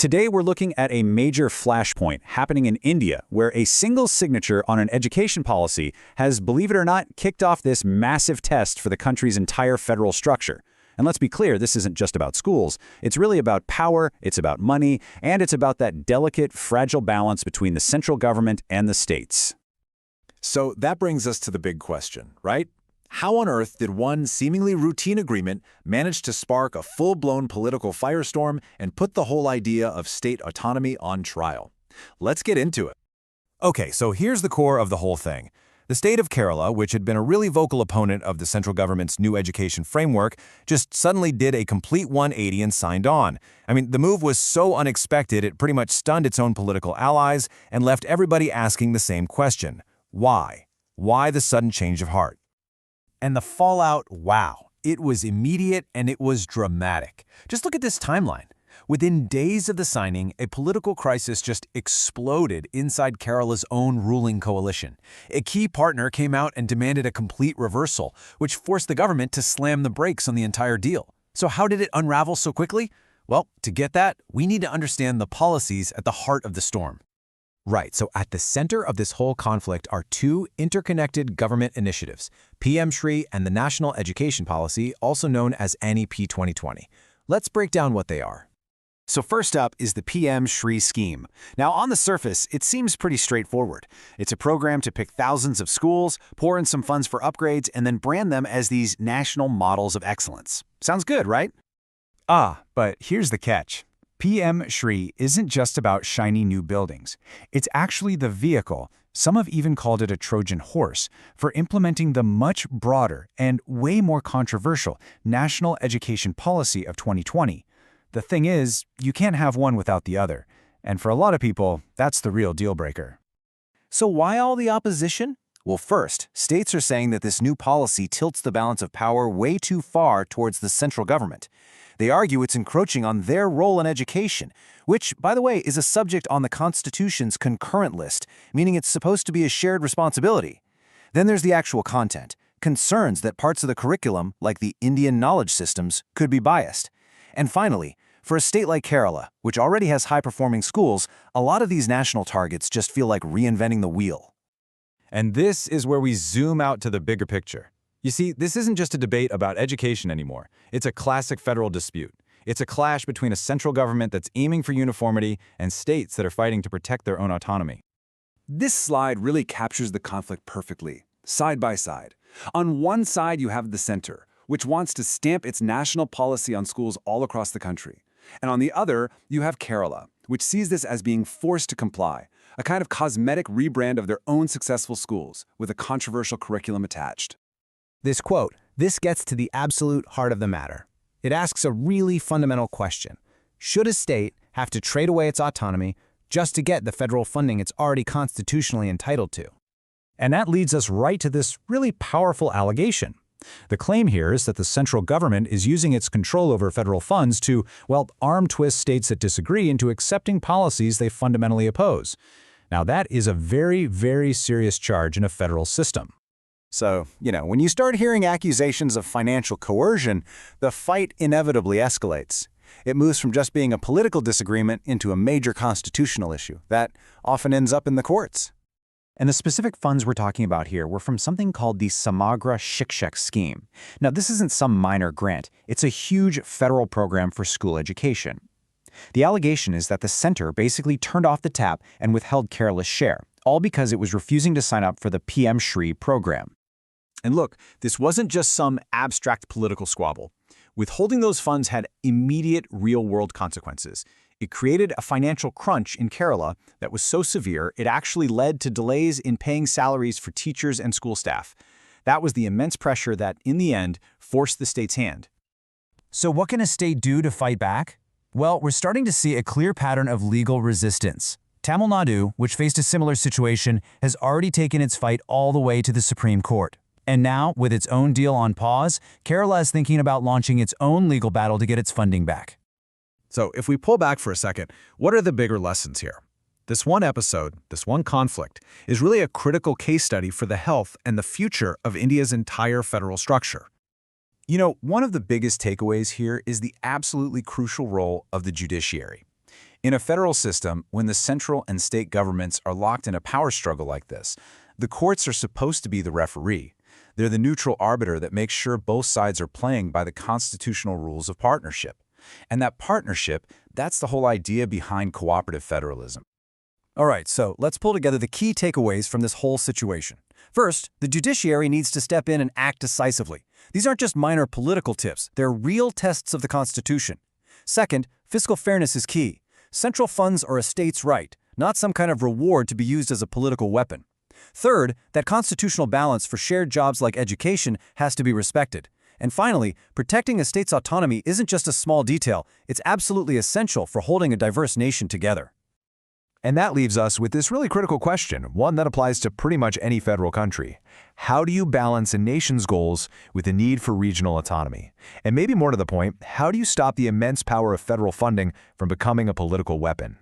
Today we're looking at a major flashpoint happening in India, where a single signature on an education policy has, believe it or not, kicked off this massive test for the country's entire federal structure. And let's be clear, this isn't just about schools. It's really about power, it's about money, and it's about that delicate, fragile balance between the central government and the states. So that brings us to the big question, right? How on earth did one seemingly routine agreement manage to spark a full-blown political firestorm and put the whole idea of state autonomy on trial? Let's get into it. Okay, so here's the core of the whole thing. The state of Kerala, which had been a really vocal opponent of the central government's new education framework, just suddenly did a complete 180 and signed on. I mean, the move was so unexpected it pretty much stunned its own political allies and left everybody asking the same question. Why? Why the sudden change of heart? And the fallout, wow, it was immediate and it was dramatic. Just look at this timeline. Within days of the signing, a political crisis just exploded inside Kerala's own ruling coalition. A key partner came out and demanded a complete reversal, which forced the government to slam the brakes on the entire deal. So how did it unravel so quickly? Well, to get that, we need to understand the policies at the heart of the storm. Right, so at the center of this whole conflict are two interconnected government initiatives, PM Shri and the National Education Policy, also known as NEP 2020. Let's break down what they are. So first up is the PM Shri scheme. Now, on the surface, it seems pretty straightforward. It's a program to pick thousands of schools, pour in some funds for upgrades, and then brand them as these national models of excellence. Sounds good, right? But here's the catch. PM Shri isn't just about shiny new buildings. It's actually the vehicle, some have even called it a Trojan horse, for implementing the much broader and way more controversial National Education Policy of 2020. The thing is, you can't have one without the other. And for a lot of people, that's the real deal breaker. So why all the opposition? Well, first, states are saying that this new policy tilts the balance of power way too far towards the central government. They argue it's encroaching on their role in education, which, by the way, is a subject on the Constitution's concurrent list, meaning it's supposed to be a shared responsibility. Then there's the actual content, concerns that parts of the curriculum, like the Indian knowledge systems, could be biased. And finally, for a state like Kerala, which already has high-performing schools, a lot of these national targets just feel like reinventing the wheel. And this is where we zoom out to the bigger picture. You see, this isn't just a debate about education anymore. It's a classic federal dispute. It's a clash between a central government that's aiming for uniformity and states that are fighting to protect their own autonomy. This slide really captures the conflict perfectly, side by side. On one side, you have the center, which wants to stamp its national policy on schools all across the country. And on the other, you have Kerala, which sees this as being forced to comply, a kind of cosmetic rebrand of their own successful schools with a controversial curriculum attached. This quote, this gets to the absolute heart of the matter. It asks a really fundamental question. Should a state have to trade away its autonomy just to get the federal funding it's already constitutionally entitled to? And that leads us right to this really powerful allegation. The claim here is that the central government is using its control over federal funds to, well, arm twist states that disagree into accepting policies they fundamentally oppose. Now that is a very, very serious charge in a federal system. So, when you start hearing accusations of financial coercion, the fight inevitably escalates. It moves from just being a political disagreement into a major constitutional issue that often ends up in the courts. And the specific funds we're talking about here were from something called the Samagra Shikshak scheme. Now, this isn't some minor grant. It's a huge federal program for school education. The allegation is that the center basically turned off the tap and withheld Kerala's share, all because it was refusing to sign up for the PM Shri program. And look, this wasn't just some abstract political squabble. Withholding those funds had immediate real-world consequences. It created a financial crunch in Kerala that was so severe it actually led to delays in paying salaries for teachers and school staff. That was the immense pressure that, in the end, forced the state's hand. So what can a state do to fight back? Well, we're starting to see a clear pattern of legal resistance. Tamil Nadu, which faced a similar situation, has already taken its fight all the way to the Supreme Court. And now, with its own deal on pause, Kerala is thinking about launching its own legal battle to get its funding back. So if we pull back for a second, what are the bigger lessons here? This one episode, this one conflict, is really a critical case study for the health and the future of India's entire federal structure. One of the biggest takeaways here is the absolutely crucial role of the judiciary. In a federal system, when the central and state governments are locked in a power struggle like this, the courts are supposed to be the referee. They're the neutral arbiter that makes sure both sides are playing by the constitutional rules of partnership. And that partnership, that's the whole idea behind cooperative federalism. All right, so let's pull together the key takeaways from this whole situation. First, the judiciary needs to step in and act decisively. These aren't just minor political tips, they're real tests of the Constitution. Second, fiscal fairness is key. Central funds are a state's right, not some kind of reward to be used as a political weapon. Third, that constitutional balance for shared jobs like education has to be respected. And finally, protecting a state's autonomy isn't just a small detail, it's absolutely essential for holding a diverse nation together. And that leaves us with this really critical question, one that applies to pretty much any federal country. How do you balance a nation's goals with the need for regional autonomy? And maybe more to the point, how do you stop the immense power of federal funding from becoming a political weapon?